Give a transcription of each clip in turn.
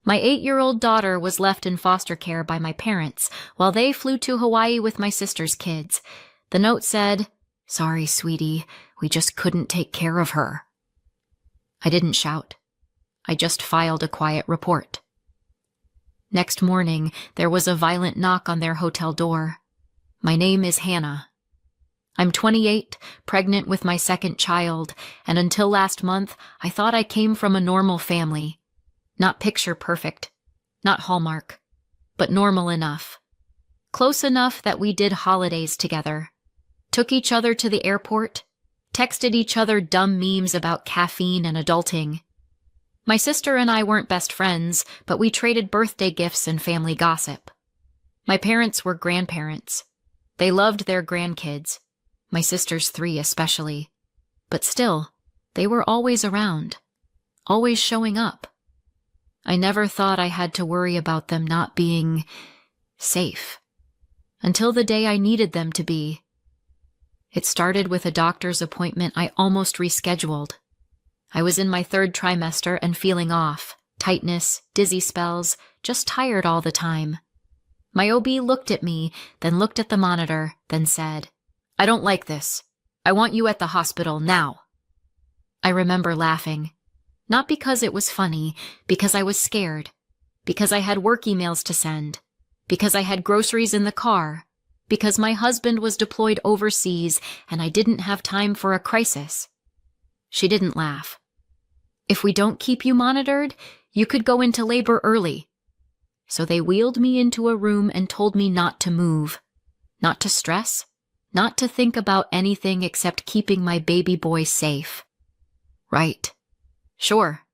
My 8-year-old daughter was left in foster care by my parents while they flew to Hawaii with my sister's kids. The note said, "Sorry, sweetie, we just couldn't take care of her." I didn't shout. I just filed a quiet report. Next morning, there was a violent knock on their hotel door. My name is Hannah. I'm 28, pregnant with my second child, and until last month, I thought I came from a normal family. Not picture perfect, not Hallmark, but normal enough. Close enough that we did holidays together, took each other to the airport, texted each other dumb memes about caffeine and adulting. My sister and I weren't best friends, but we traded birthday gifts and family gossip. My parents were grandparents. They loved their grandkids, my sister's 3 especially. But still, they were always around, always showing up. I never thought I had to worry about them not being safe, until the day I needed them to be. It started with a doctor's appointment I almost rescheduled. I was in my 3rd trimester and feeling off, tightness, dizzy spells, just tired all the time. My OB looked at me, then looked at the monitor, then said, "I don't like this. I want you at the hospital now." I remember laughing. Not because it was funny, because I was scared, because I had work emails to send, because I had groceries in the car, because my husband was deployed overseas and I didn't have time for a crisis. She didn't laugh. "If we don't keep you monitored, you could go into labor early." So they wheeled me into a room and told me not to move, not to stress, not to think about anything except keeping my baby boy safe. Right. Sure.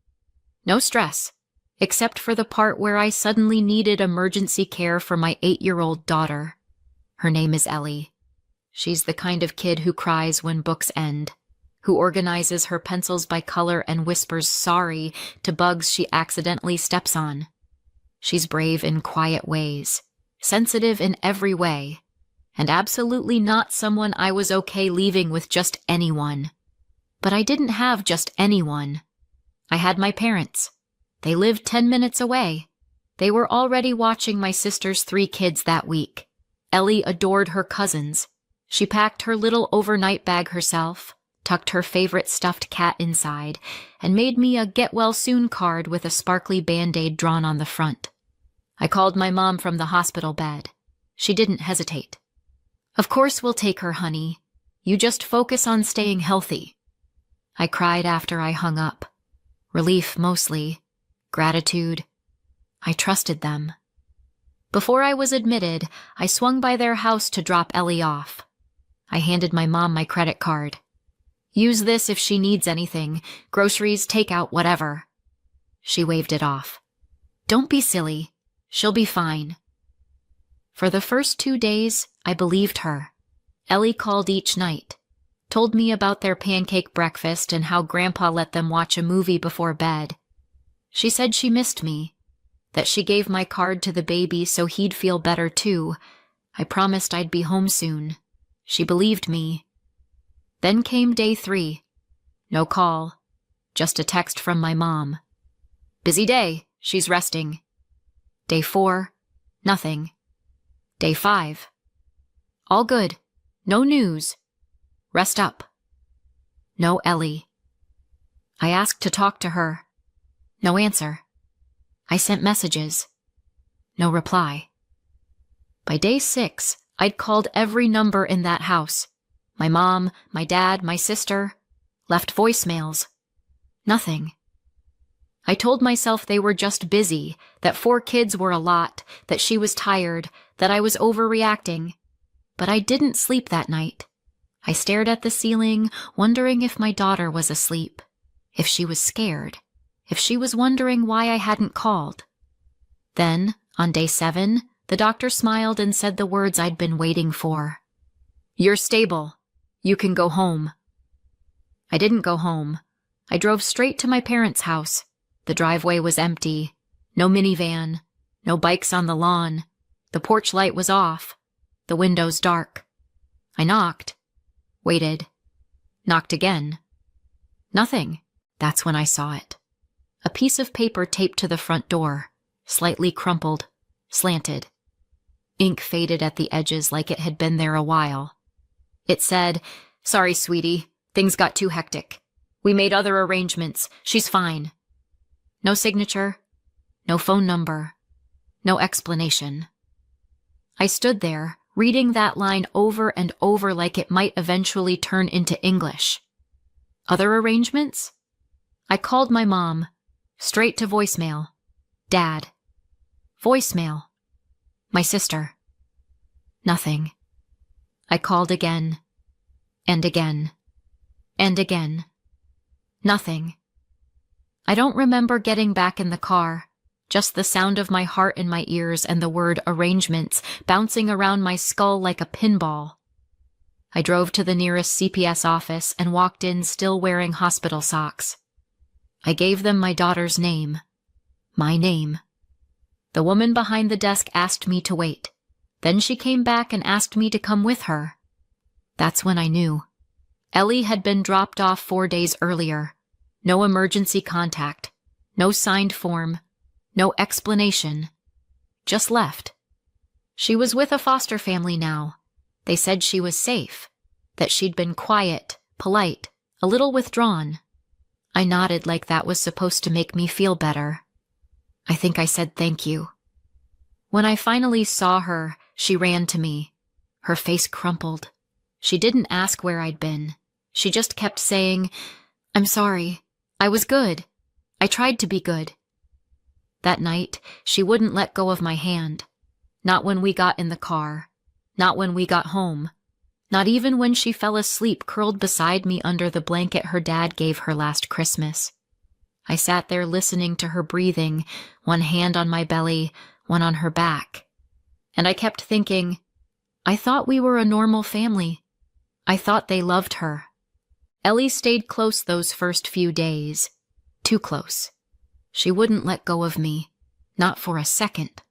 No stress, except for the part where I suddenly needed emergency care for my 8-year-old daughter. Her name is Ellie. She's the kind of kid who cries when books end, who organizes her pencils by color and whispers sorry to bugs she accidentally steps on. She's brave in quiet ways, sensitive in every way, and absolutely not someone I was okay leaving with just anyone. But I didn't have just anyone. I had my parents. They lived 10 minutes away. They were already watching my sister's 3 kids that week. Ellie adored her cousins. She packed her little overnight bag herself, tucked her favorite stuffed cat inside, and made me a get-well-soon card with a sparkly Band-Aid drawn on the front. I called my mom from the hospital bed. She didn't hesitate. "Of course we'll take her, honey. You just focus on staying healthy." I cried after I hung up. Relief mostly. Gratitude. I trusted them. Before I was admitted, I swung by their house to drop Ellie off. I handed my mom my credit card. "Use this if she needs anything, groceries, takeout, whatever." She waved it off. "Don't be silly. She'll be fine." For the first 2 days, I believed her. Ellie called each night, told me about their pancake breakfast and how Grandpa let them watch a movie before bed. She said she missed me, that she gave my card to the baby so he'd feel better too. I promised I'd be home soon. She believed me. Then came day 3. No call, just a text from my mom. "Busy day, she's resting." Day 4, nothing. Day 5. "All good, no news. Rest up." No Ellie. I asked to talk to her. No answer. I sent messages. No reply. By day 6, I'd called every number in that house. My mom, my dad, my sister. Left voicemails. Nothing. I told myself they were just busy, that 4 kids were a lot, that she was tired, that I was overreacting. But I didn't sleep that night. I stared at the ceiling, wondering if my daughter was asleep, if she was scared, if she was wondering why I hadn't called. Then, on day 7, the doctor smiled and said the words I'd been waiting for. "You're stable. You can go home." I didn't go home. I drove straight to my parents' house. The driveway was empty. No minivan. No bikes on the lawn. The porch light was off. The windows dark. I knocked. Waited. Knocked again. Nothing. That's when I saw it. A piece of paper taped to the front door. slightly crumpled, slanted. Ink faded at the edges like it had been there a while. It said, "Sorry, sweetie. Things got too hectic. We made other arrangements. She's fine." No signature, no phone number, no explanation. I stood there, reading that line over and over like it might eventually turn into English. Other arrangements? I called my mom, straight to voicemail. Dad. Voicemail. My sister. Nothing. I called again, and again, and again. Nothing. I don't remember getting back in the car, just the sound of my heart in my ears and the word arrangements bouncing around my skull like a pinball. I drove to the nearest CPS office and walked in still wearing hospital socks. I gave them my daughter's name. My name. The woman behind the desk asked me to wait. Then she came back and asked me to come with her. That's when I knew. Ellie had been dropped off 4 days earlier. No emergency contact. No signed form. No explanation. Just left. She was with a foster family now. They said she was safe. That she'd been quiet, polite, a little withdrawn. I nodded like that was supposed to make me feel better. I think I said thank you. When I finally saw her, she ran to me. Her face crumpled. She didn't ask where I'd been. She just kept saying, "I'm sorry. I was good. I tried to be good." That night, she wouldn't let go of my hand. Not when we got in the car. Not when we got home. Not even when she fell asleep curled beside me under the blanket her dad gave her last Christmas. I sat there listening to her breathing, one hand on my belly, one on her back. And I kept thinking, I thought we were a normal family. I thought they loved her. Ellie stayed close those first few days. Too close. She wouldn't let go of me. Not for a second.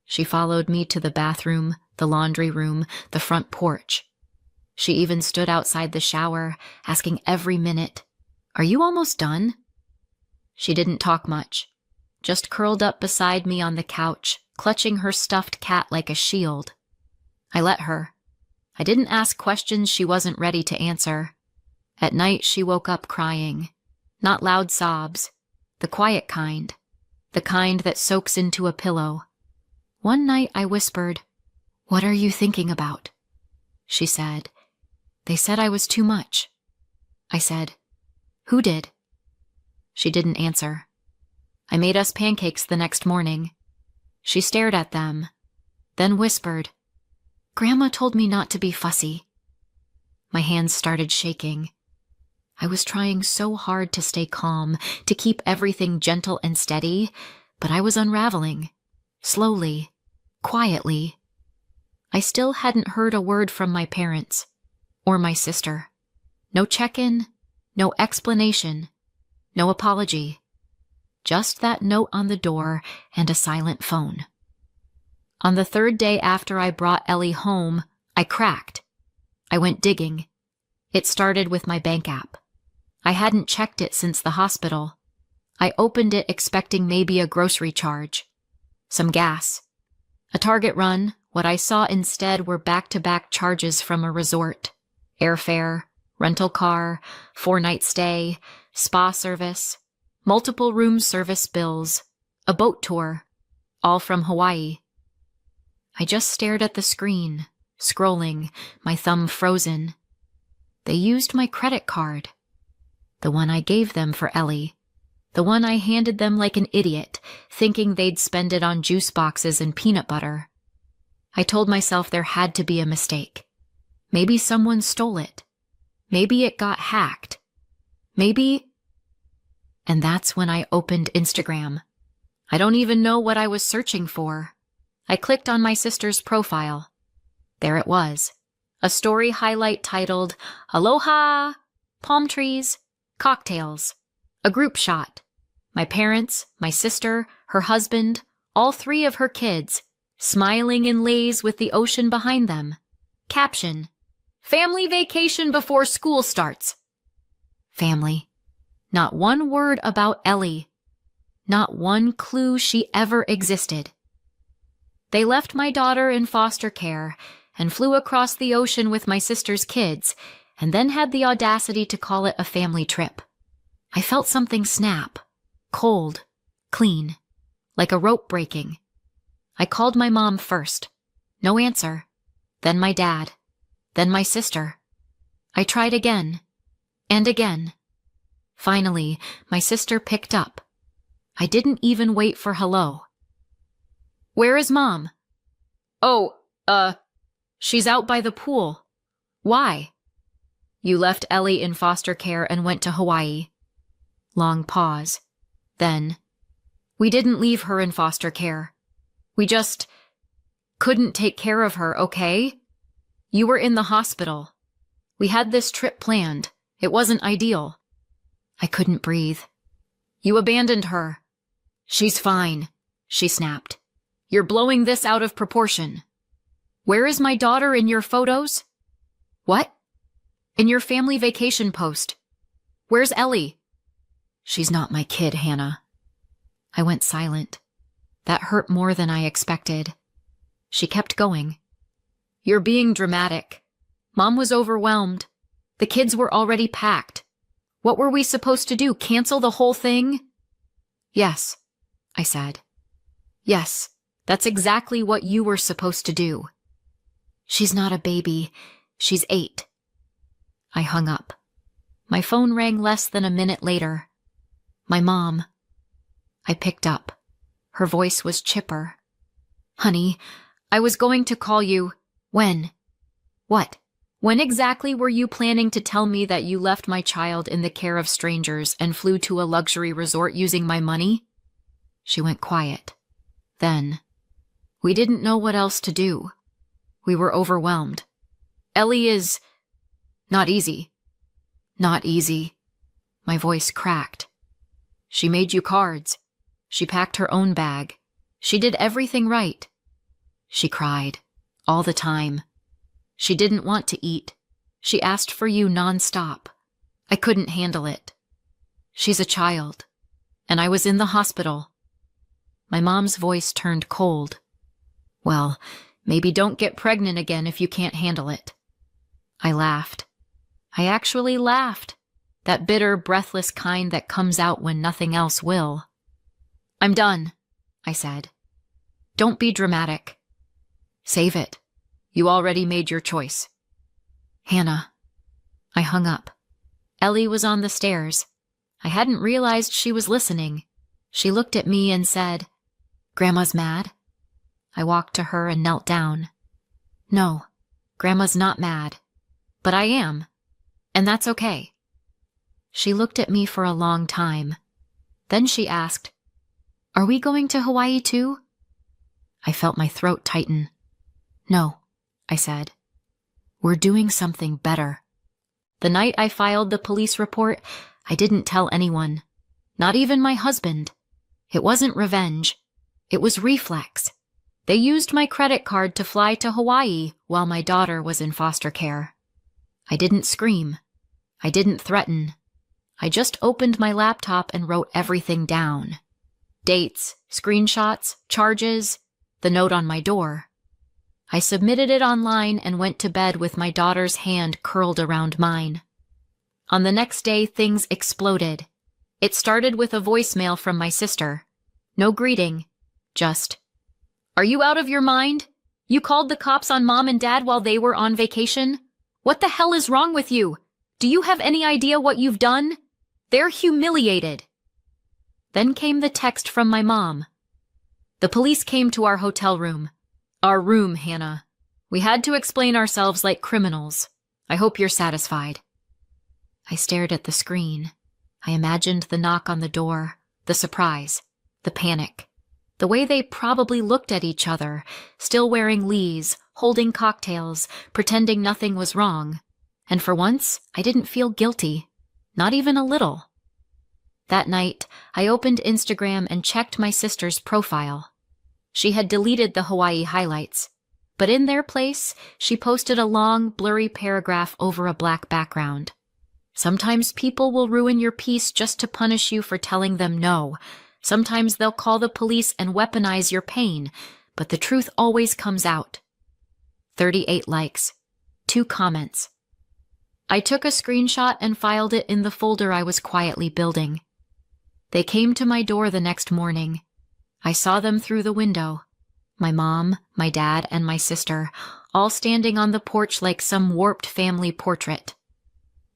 She followed me to the bathroom, the laundry room, the front porch. She even stood outside the shower, asking every minute, "Are you almost done?" She didn't talk much, just curled up beside me on the couch, clutching her stuffed cat like a shield. I let her. I didn't ask questions she wasn't ready to answer. At night, she woke up crying. Not loud sobs, the quiet kind, the kind that soaks into a pillow. One night I whispered, "What are you thinking about?" She said, "They said I was too much." I said, "Who did?" She didn't answer. I made us pancakes the next morning. She stared at them, then whispered, "Grandma told me not to be fussy." My hands started shaking. I was trying so hard to stay calm, to keep everything gentle and steady, but I was unraveling. Slowly, quietly. I still hadn't heard a word from my parents, or my sister. No check-in, no explanation, no apology. Just that note on the door and a silent phone. On the third day after I brought Ellie home, I cracked. I went digging. It started with my bank app. I hadn't checked it since the hospital. I opened it expecting maybe a grocery charge. Some gas. A Target run. What I saw instead were back-to-back charges from a resort. Airfare, rental car, 4-night stay, spa service, multiple room service bills, a boat tour, all from Hawaii. I just stared at the screen, scrolling, my thumb frozen. They used my credit card. The one I gave them for Ellie. The one I handed them like an idiot, thinking they'd spend it on juice boxes and peanut butter. I told myself there had to be a mistake. Maybe someone stole it. Maybe it got hacked. Maybe... And that's when I opened Instagram. I don't even know what I was searching for. I clicked on my sister's profile. There it was. A story highlight titled, "Aloha! Palm trees, cocktails." A group shot. My parents, my sister, her husband, all 3 of her kids, smiling in lays with the ocean behind them. Caption, "Family vacation before school starts." Family. Not one word about Ellie. Not one clue she ever existed. They left my daughter in foster care and flew across the ocean with my sister's kids, and then had the audacity to call it a family trip. I felt something snap. Cold. Clean. Like a rope breaking. I called my mom first. No answer. Then my dad. Then my sister. I tried again. And again. Finally, my sister picked up. I didn't even wait for hello. "Where is Mom?" "Oh, she's out by the pool." "Why?" "You left Ellie in foster care and went to Hawaii." Long pause. Then, "We didn't leave her in foster care. We just couldn't take care of her, okay? You were in the hospital. We had this trip planned. It wasn't ideal." I couldn't breathe. "You abandoned her." "She's fine," she snapped. "You're blowing this out of proportion." "Where is my daughter in your photos?" "What?" "In your family vacation post. Where's Ellie?" "She's not my kid, Hannah." I went silent. That hurt more than I expected. She kept going. "You're being dramatic. Mom was overwhelmed. The kids were already packed. What were we supposed to do, cancel the whole thing?" "Yes," I said. "Yes, that's exactly what you were supposed to do." "She's not a baby. She's 8. I hung up. My phone rang less than a minute later. My mom. I picked up. Her voice was chipper. "Honey, I was going to call you." "When?" "What? When exactly were you planning to tell me that you left my child in the care of strangers and flew to a luxury resort using my money?" She went quiet. Then, "We didn't know what else to do. We were overwhelmed. Ellie is not easy." "Not easy." My voice cracked. "She made you cards. She packed her own bag. She did everything right." She cried. All the time. She didn't want to eat. She asked for you nonstop. I couldn't handle it. She's a child. And I was in the hospital. My mom's voice turned cold. "Well, maybe don't get pregnant again if you can't handle it." I laughed. I actually laughed. That bitter, breathless kind that comes out when nothing else will. "I'm done," I said. "Don't be dramatic. Save it. You already made your choice." "Hannah." I hung up. Ellie was on the stairs. I hadn't realized she was listening. She looked at me and said, "Grandma's mad?" I walked to her and knelt down. "No, Grandma's not mad. But I am. And that's okay." She looked at me for a long time. Then she asked, "Are we going to Hawaii too?" I felt my throat tighten. "No," I said. "We're doing something better." The night I filed the police report, I didn't tell anyone. Not even my husband. It wasn't revenge. It was reflex. They used my credit card to fly to Hawaii while my daughter was in foster care. I didn't scream. I didn't threaten. I just opened my laptop and wrote everything down. Dates, screenshots, charges, the note on my door. I submitted it online and went to bed with my daughter's hand curled around mine. On the next day, things exploded. It started with a voicemail from my sister. No greeting, just, "Are you out of your mind? You called the cops on Mom and Dad while they were on vacation? What the hell is wrong with you? Do you have any idea what you've done? They're humiliated." Then came the text from my mom. "The police came to our hotel room. Our room, Hannah. We had to explain ourselves like criminals. I hope you're satisfied." I stared at the screen. I imagined the knock on the door, the surprise, the panic, the way they probably looked at each other, still wearing lees, holding cocktails, pretending nothing was wrong. And for once, I didn't feel guilty. Not even a little. That night, I opened Instagram and checked my sister's profile. She had deleted the Hawaii highlights, but in their place, she posted a long, blurry paragraph over a black background. "Sometimes people will ruin your peace just to punish you for telling them no. Sometimes they'll call the police and weaponize your pain, but the truth always comes out. 38 likes. 2 comments. I took a screenshot and filed it in the folder I was quietly building. They came to my door the next morning. I saw them through the window. My mom, my dad, and my sister, all standing on the porch like some warped family portrait.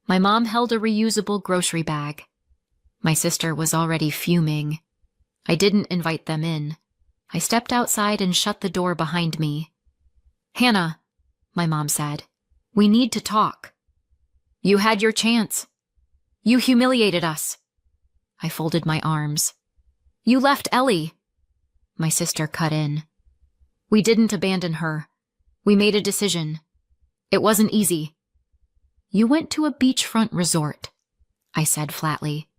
My mom held a reusable grocery bag. My sister was already fuming. I didn't invite them in. I stepped outside and shut the door behind me. "Hannah," my mom said, "we need to talk. You had your chance. You humiliated us." I folded my arms. "You left Ellie." My sister cut in. "We didn't abandon her. We made a decision. It wasn't easy." "You went to a beachfront resort," I said flatly.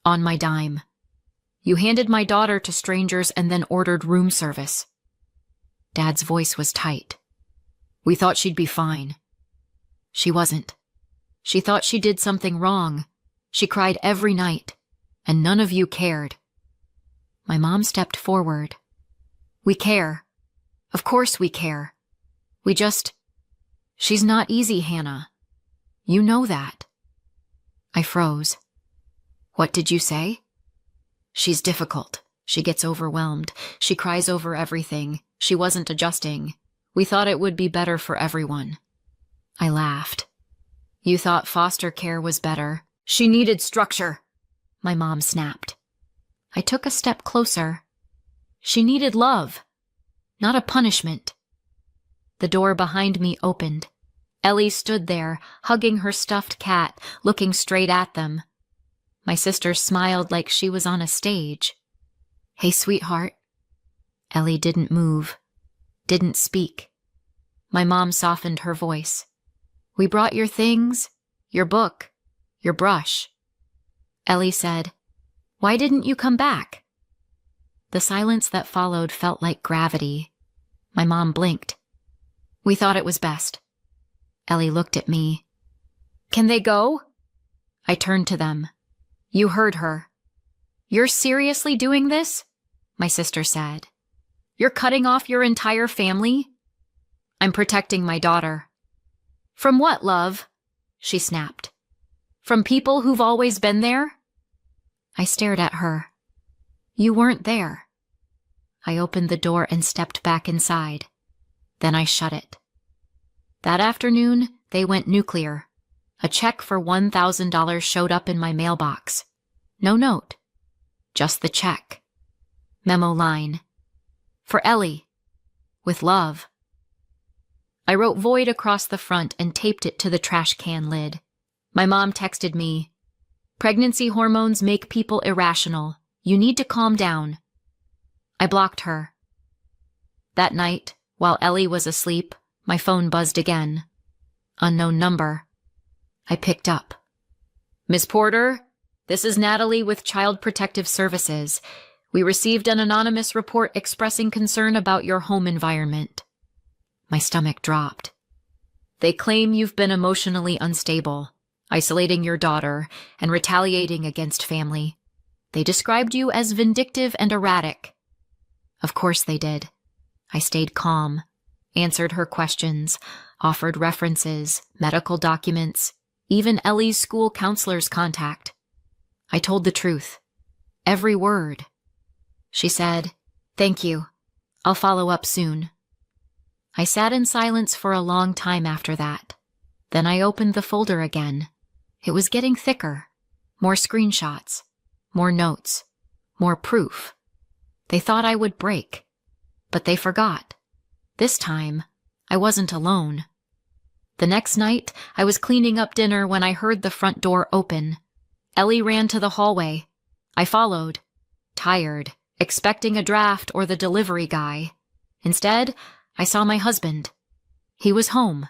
"On my dime. You handed my daughter to strangers and then ordered room service." Dad's voice was tight. "We thought she'd be fine." "She wasn't. She thought she did something wrong. She cried every night, and none of you cared." My mom stepped forward. "We care. Of course we care. We just... She's not easy, Hannah. You know that." I froze. "What did you say?" "She's difficult. She gets overwhelmed. She cries over everything. She wasn't adjusting. We thought it would be better for everyone." I laughed. "You thought foster care was better. She needed structure," my mom snapped. I took a step closer. "She needed love, not a punishment." The door behind me opened. Ellie stood there, hugging her stuffed cat, looking straight at them. My sister smiled like she was on a stage. "Hey, sweetheart." Ellie didn't move, didn't speak. My mom softened her voice. "We brought your things, your book, your brush." Ellie said, "Why didn't you come back?" The silence that followed felt like gravity. My mom blinked. "We thought it was best." Ellie looked at me. "Can they go?" I turned to them. "You heard her." "You're seriously doing this?" my sister said. "You're cutting off your entire family?" "I'm protecting my daughter." "From what, love?" she snapped. "From people who've always been there?" I stared at her. "You weren't there." I opened the door and stepped back inside. Then I shut it. That afternoon, they went nuclear. A check for $1,000 showed up in my mailbox. No note, just the check. Memo line. "For Ellie, with love." I wrote void across the front and taped it to the trash can lid. My mom texted me, "Pregnancy hormones make people irrational. You need to calm down." I blocked her. That night, while Ellie was asleep, my phone buzzed again. Unknown number. I picked up. "Miss Porter, this is Natalie with Child Protective Services. We received an anonymous report expressing concern about your home environment." My stomach dropped. "They claim you've been emotionally unstable, isolating your daughter, and retaliating against family. They described you as vindictive and erratic." Of course they did. I stayed calm, answered her questions, offered references, medical documents, even Ellie's school counselor's contact. I told the truth. Every word. She said, "Thank you. I'll follow up soon." I sat in silence for a long time after that. Then I opened the folder again. It was getting thicker. More screenshots. More notes. More proof. They thought I would break. But they forgot. This time, I wasn't alone. The next night, I was cleaning up dinner when I heard the front door open. Ellie ran to the hallway. I followed, tired, expecting a draft or the delivery guy. Instead, I saw my husband. He was home.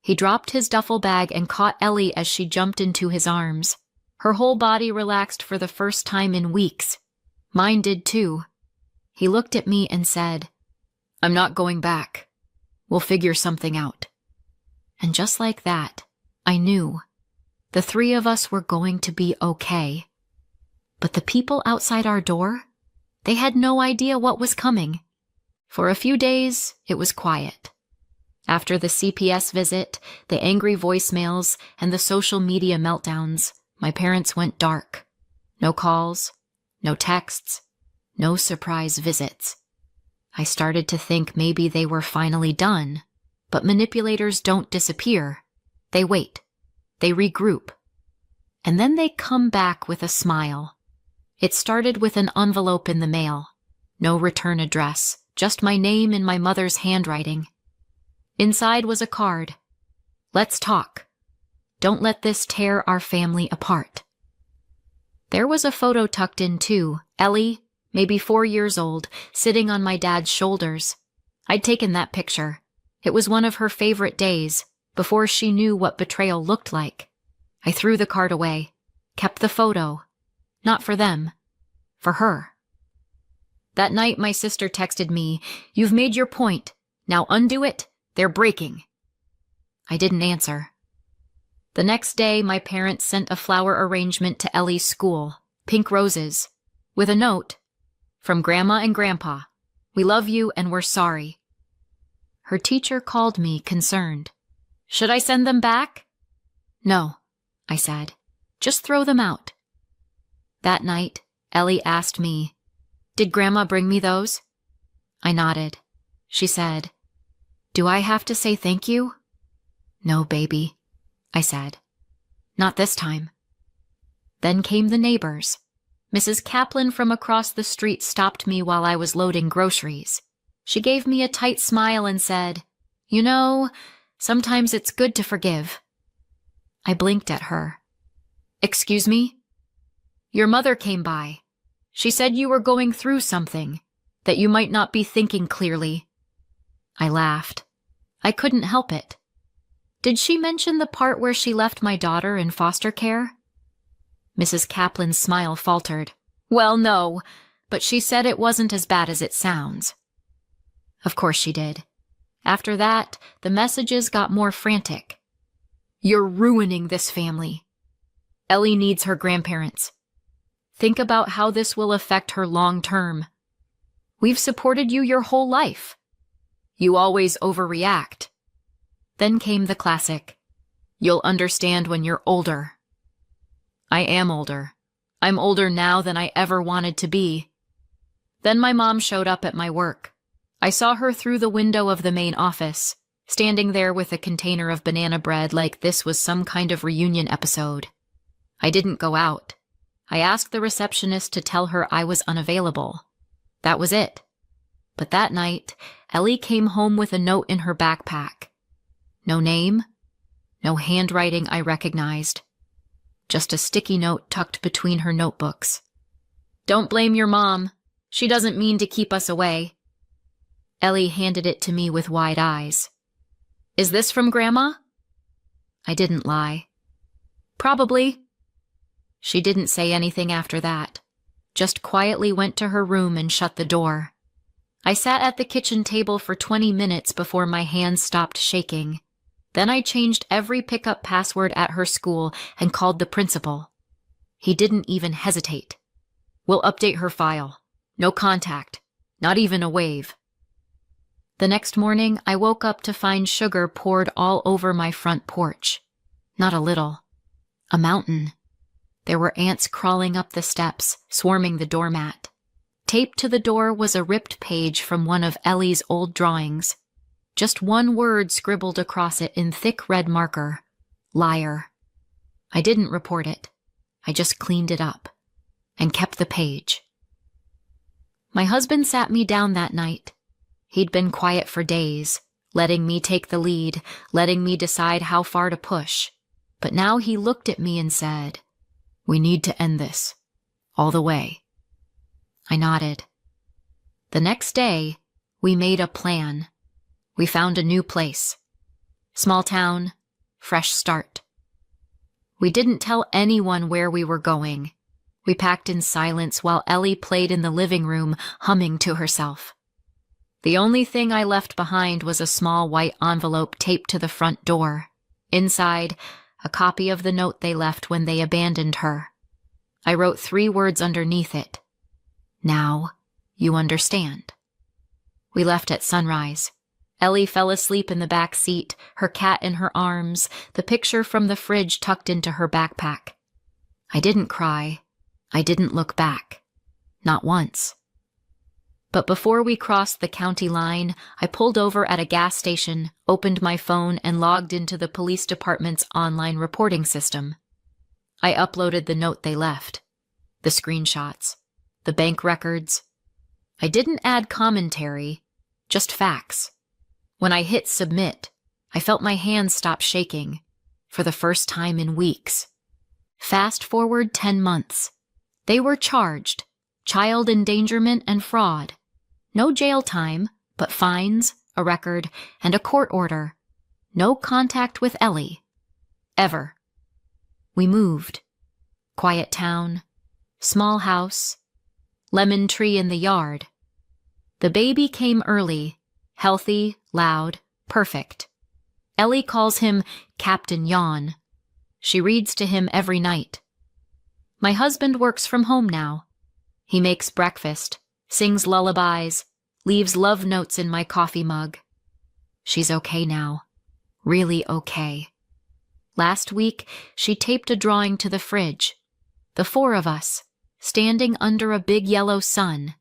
He dropped his duffel bag and caught Ellie as she jumped into his arms. Her whole body relaxed for the first time in weeks. Mine did too. He looked at me and said, "I'm not going back. We'll figure something out." And just like that, I knew. The 3 of us were going to be okay. But the people outside our door, they had no idea what was coming. For a few days, it was quiet. After the CPS visit, the angry voicemails, and the social media meltdowns, my parents went dark. No calls, no texts, no surprise visits. I started to think maybe they were finally done, but manipulators don't disappear. They wait. They regroup. And then they come back with a smile. It started with an envelope in the mail. No return address, just my name in my mother's handwriting. Inside was a card. Let's talk. Don't let this tear our family apart. There was a photo tucked in too. Ellie, maybe 4 years old, sitting on my dad's shoulders. I'd taken that picture. It was one of her favorite days, before she knew what betrayal looked like. I threw the card away, kept the photo. Not for them, for her. That night my sister texted me, "You've made your point. Now undo it. They're breaking." I didn't answer. The next day, my parents sent a flower arrangement to Ellie's school, pink roses, with a note, "From Grandma and Grandpa. We love you and we're sorry." Her teacher called me, concerned. "Should I send them back?" "No," I said. "Just throw them out." That night, Ellie asked me, "Did Grandma bring me those?" I nodded. She said, "Do I have to say thank you?" "No, baby," I said. "Not this time." Then came the neighbors. Mrs. Kaplan from across the street stopped me while I was loading groceries. She gave me a tight smile and said, "You know, sometimes it's good to forgive." I blinked at her. "Excuse me?" "Your mother came by. She said you were going through something, that you might not be thinking clearly." I laughed. I couldn't help it. "Did she mention the part where she left my daughter in foster care?" Mrs. Kaplan's smile faltered. "Well, no, but she said it wasn't as bad as it sounds." Of course she did. After that, the messages got more frantic. "You're ruining this family. Ellie needs her grandparents. Think about how this will affect her long term. We've supported you your whole life. You always overreact." Then came the classic, "You'll understand when you're older." I am older. I'm older now than I ever wanted to be. Then my mom showed up at my work. I saw her through the window of the main office, standing there with a container of banana bread like this was some kind of reunion episode. I didn't go out. I asked the receptionist to tell her I was unavailable. That was it. But that night, Ellie came home with a note in her backpack. No name, no handwriting I recognized. Just a sticky note tucked between her notebooks. "Don't blame your mom. She doesn't mean to keep us away." Ellie handed it to me with wide eyes. "Is this from Grandma?" I didn't lie. "Probably." She didn't say anything after that, just quietly went to her room and shut the door. I sat at the kitchen table for 20 minutes before my hands stopped shaking. Then I changed every pickup password at her school and called the principal. He didn't even hesitate. "We'll update her file. No contact. Not even a wave." The next morning, I woke up to find sugar poured all over my front porch. Not a little. A mountain. There were ants crawling up the steps, swarming the doormat. Taped to the door was a ripped page from one of Ellie's old drawings. Just one word scribbled across it in thick red marker. Liar. I didn't report it. I just cleaned it up and kept the page. My husband sat me down that night. He'd been quiet for days, letting me take the lead, letting me decide how far to push. But now he looked at me and said, "We need to end this. All the way." I nodded. The next day, we made a plan. We found a new place. Small town, fresh start. We didn't tell anyone where we were going. We packed in silence while Ellie played in the living room, humming to herself. The only thing I left behind was a small white envelope taped to the front door. Inside, a copy of the note they left when they abandoned her. I wrote 3 words underneath it. Now, you understand. We left at sunrise. Ellie fell asleep in the back seat, her cat in her arms, the picture from the fridge tucked into her backpack. I didn't cry. I didn't look back. Not once. But before we crossed the county line, I pulled over at a gas station, opened my phone, and logged into the police department's online reporting system. I uploaded the note they left, the screenshots, the bank records. I didn't add commentary, just facts. When I hit submit, I felt my hands stop shaking, for the first time in weeks. Fast forward 10 months. They were charged, child endangerment and fraud. No jail time, but fines, a record, and a court order. No contact with Ellie. Ever. We moved. Quiet town, small house, lemon tree in the yard. The baby came early, healthy, loud, perfect. Ellie calls him Captain Yawn. She reads to him every night. My husband works from home now. He makes breakfast, sings lullabies, leaves love notes in my coffee mug. She's okay now. Really okay. Last week, she taped a drawing to the fridge. The 4 of us, standing under a big yellow sun.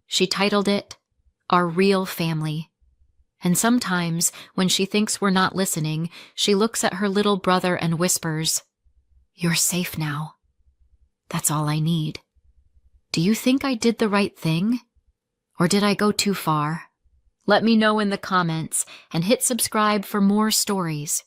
She titled it, Our Real Family. And sometimes, when she thinks we're not listening, she looks at her little brother and whispers, You're safe now. That's all I need. Do you think I did the right thing? Or did I go too far? Let me know in the comments and hit subscribe for more stories.